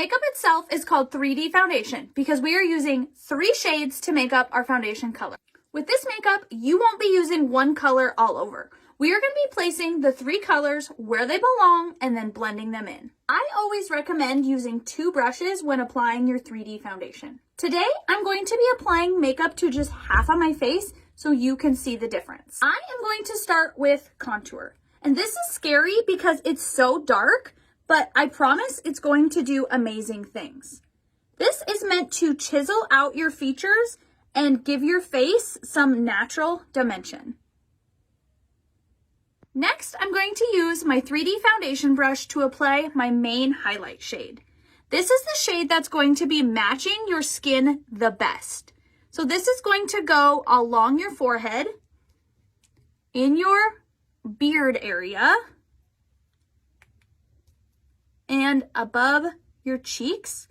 makeup itself is called 3D foundation because we are using 3 shades to make up our foundation color. With this makeup, you won't be using one color all over. We are going to be placing the 3 colors where they belong and then blending them in. I always recommend using 2 brushes when applying your 3D foundation. Today, I'm going to be applying makeup to just half of my face so you can see the difference. I am going to start with contour. And this is scary because it's so dark, but I promise it's going to do amazing things. This is meant to chisel out your features and give your face some natural dimension. Next, I'm going to use my 3D foundation brush to apply my main highlight shade. This is the shade that's going to be matching your skin the best. So this is going to go along your forehead, in your beard area, and above your cheeks.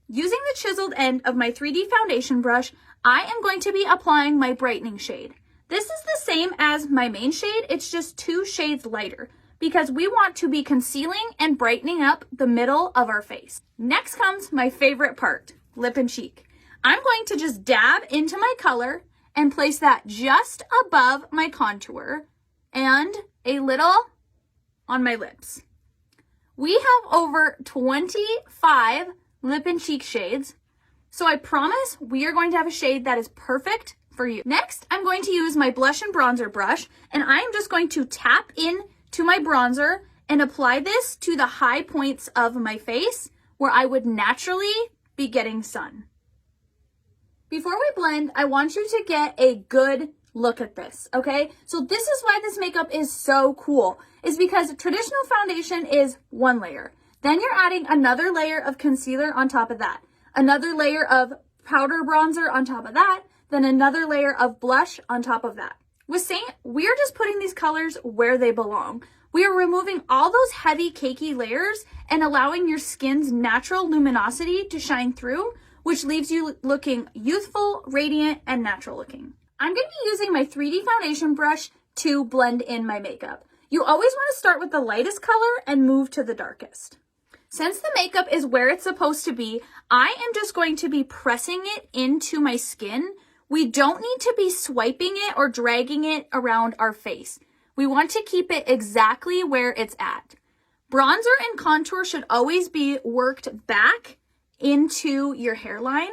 Using the chiseled end of my 3D foundation brush, I am going to be applying my brightening shade. This is the same as my main shade, it's just 2 shades lighter because we want to be concealing and brightening up the middle of our face. Next comes my favorite part, lip and cheek. I'm going to just dab into my color and place that just above my contour and a little on my lips. We have over 25 lip and cheek shades, so I promise we are going to have a shade that is perfect for you. Next, I'm going to use my blush and bronzer brush, and I am just going to tap in to my bronzer and apply this to the high points of my face where I would naturally be getting sun. Before we blend, I want you to get a good look at this, okay? So this is why this makeup is so cool, is because traditional foundation is 1 layer. Then you're adding another layer of concealer on top of that, another layer of powder bronzer on top of that, then another layer of blush on top of that. With Saint, we're just putting these colors where they belong. We are removing all those heavy cakey layers and allowing your skin's natural luminosity to shine through, which leaves you looking youthful, radiant, and natural looking. I'm going to be using my 3D foundation brush to blend in my makeup. You always want to start with the lightest color and move to the darkest. Since the makeup is where it's supposed to be, I am just going to be pressing it into my skin. We don't need to be swiping it or dragging it around our face. We want to keep it exactly where it's at. Bronzer and contour should always be worked back into your hairline.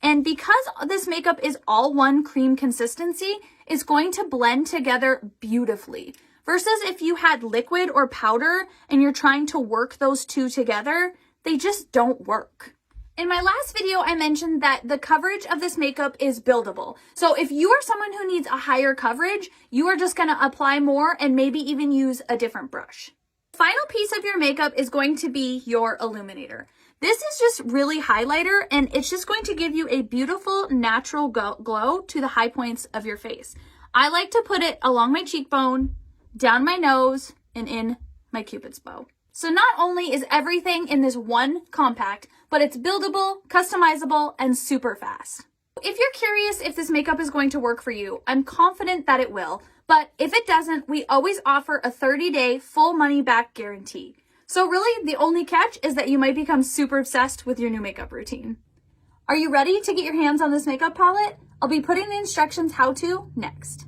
And because this makeup is all one cream consistency, it's going to blend together beautifully. Versus if you had liquid or powder and you're trying to work those 2 together, they just don't work. In my last video, I mentioned that the coverage of this makeup is buildable. So if you are someone who needs a higher coverage, you are just gonna apply more and maybe even use a different brush. The final piece of your makeup is going to be your illuminator. This is just really highlighter and it's just going to give you a beautiful natural glow to the high points of your face. I like to put it along my cheekbone, down my nose, and in my Cupid's bow. So not only is everything in this one compact, but it's buildable, customizable, and super fast. If you're curious if this makeup is going to work for you, I'm confident that it will, but if it doesn't, we always offer a 30-day full money back guarantee. So really, the only catch is that you might become super obsessed with your new makeup routine. Are you ready to get your hands on this makeup palette? I'll be putting the instructions how to next.